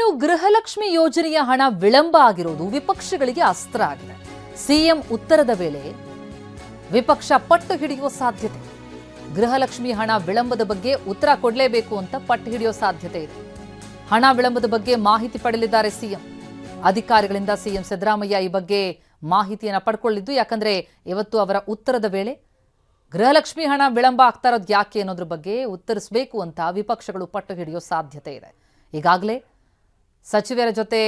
ಇನ್ನು ಗೃಹಲಕ್ಷ್ಮಿ ಯೋಜನೆಯ ಹಣ ವಿಳಂಬ ಆಗಿರೋದು ವಿಪಕ್ಷಗಳಿಗೆ ಅಸ್ತ್ರ ಆಗಿದೆ. ಸಿಎಂ ಉತ್ತರದ ವೇಳೆ ವಿಪಕ್ಷ ಪಟ್ಟು ಹಿಡಿಯುವ ಸಾಧ್ಯತೆ. ಗೃಹಲಕ್ಷ್ಮಿ ಹಣ ವಿಳಂಬದ ಬಗ್ಗೆ ಉತ್ತರ ಕೊಡಲೇಬೇಕು ಅಂತ ಪಟ್ಟು ಹಿಡಿಯೋ ಸಾಧ್ಯತೆ ಇದೆ. ಹಣ ವಿಳಂಬದ ಬಗ್ಗೆ ಮಾಹಿತಿ ಪಡೆಯಲಿದ್ದಾರೆ ಸಿಎಂ. ಅಧಿಕಾರಿಗಳಿಂದ ಸಿಎಂ ಸಿದ್ದರಾಮಯ್ಯ ಈ ಬಗ್ಗೆ ಮಾಹಿತಿಯನ್ನು ಪಡ್ಕೊಳ್ಳಿದ್ದು. ಯಾಕಂದ್ರೆ ಇವತ್ತು ಅವರ ಉತ್ತರದ ವೇಳೆ ಗೃಹಲಕ್ಷ್ಮಿ ಹಣ ವಿಳಂಬ ಆಗ್ತಾ ಇರೋದು ಯಾಕೆ ಅನ್ನೋದ್ರ ಬಗ್ಗೆ ಉತ್ತರಿಸಬೇಕು ಅಂತ ವಿಪಕ್ಷಗಳು ಪಟ್ಟು ಹಿಡಿಯೋ ಸಾಧ್ಯತೆ ಇದೆ. ಈಗಾಗಲೇ ಸಚಿವರ ಜೊತೆ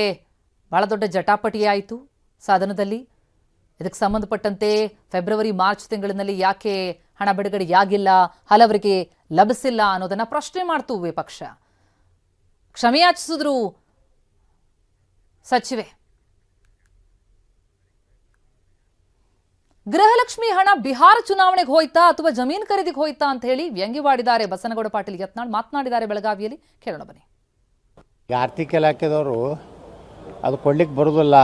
ಬಹಳ ದೊಡ್ಡ ಜಟಾಪಟಿಯಾಯಿತು ಸದನದಲ್ಲಿ. ಇದಕ್ಕೆ ಸಂಬಂಧಪಟ್ಟಂತೆ ಫೆಬ್ರವರಿ ಮಾರ್ಚ್ ತಿಂಗಳಿನಲ್ಲಿ ಯಾಕೆ ಹಣ ಬಿಡುಗಡೆಯಾಗಿಲ್ಲ, ಹಲವರಿಗೆ ಲಭಿಸಿಲ್ಲ ಅನ್ನೋದನ್ನ ಪ್ರಶ್ನೆ ಮಾಡ್ತು ವಿಪಕ್ಷ. ಕ್ಷಮೆಯಾಚಿಸಿದ್ರು ಸಚಿವೆ. ಗೃಹಲಕ್ಷ್ಮಿ ಹಣ ಬಿಹಾರ ಚುನಾವಣೆಗೆ ಹೋಯ್ತಾ ಅಥವಾ ಜಮೀನು ಖರೀದಿಗೆ ಹೋಯ್ತಾ ಅಂತ ಹೇಳಿ ವ್ಯಂಗ್ಯವಾಡಿದ್ದಾರೆ ಬಸನಗೌಡ ಪಾಟೀಲ್ ಯತ್ನಾಳ್. ಮಾತನಾಡಿದ್ದಾರೆ ಬೆಳಗಾವಿಯಲ್ಲಿ, ಕೇಳೋಣ ಬನ್ನಿ. ಆರ್ಥಿಕ ಇಲಾಖೆದವರು ಅದು ಕೊಡ್ಲಿಕ್ಕೆ ಬರೋದಿಲ್ಲ,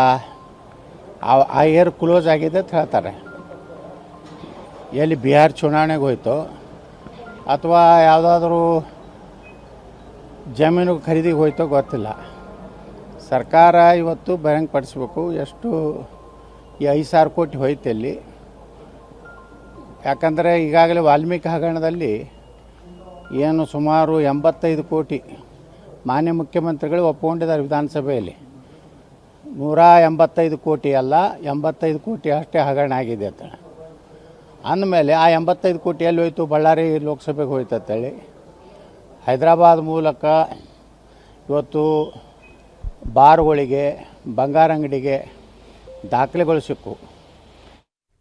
ಆ ಏರ್ ಕ್ಲೋಸ್ ಆಗಿದೆ ಅಂತ ಹೇಳ್ತಾರೆ. ಎಲ್ಲಿ ಬಿಹಾರ ಚುನಾವಣೆಗೆ ಹೋಯ್ತು ಅಥವಾ ಯಾವುದಾದ್ರೂ ಜಮೀನು ಖರೀದಿಗೆ ಹೋಯ್ತೋ ಗೊತ್ತಿಲ್ಲ. ಸರ್ಕಾರ ಇವತ್ತು ಬಹಿರಂಗಪಡಿಸ್ಬೇಕು ಎಷ್ಟು ಈ 5,000 ಕೋಟಿ ಹೋಯ್ತು ಅಲ್ಲಿ. ಯಾಕಂದರೆ ಈಗಾಗಲೇ ವಾಲ್ಮೀಕಿ ಹಗರಣದಲ್ಲಿ ಏನು ಸುಮಾರು 85 ಕೋಟಿ ಮಾನ್ಯ ಮುಖ್ಯಮಂತ್ರಿಗಳು ಒಪ್ಪಿಕೊಂಡಿದ್ದಾರೆ ವಿಧಾನಸಭೆಯಲ್ಲಿ. 185 ಕೋಟಿ ಅಲ್ಲ, 85 ಕೋಟಿ ಅಷ್ಟೇ ಹಗರಣ ಆಗಿದೆ ಅಂತ ಅಂದಮೇಲೆ ಆ 85 ಕೋಟಿ ಎಲ್ಲಿ ಹೋಯ್ತು? ಬಳ್ಳಾರಿ ಲೋಕಸಭೆಗೆ ಹೋಯ್ತು ಅಂತೇಳಿ ಹೈದರಾಬಾದ್ ಮೂಲಕ ಇವತ್ತು ಬಾರ್ಗಳಿಗೆ, ಬಂಗಾರ ಅಂಗಡಿಗೆ ದಾಖಲೆಗಳು ಸಿಕ್ಕು.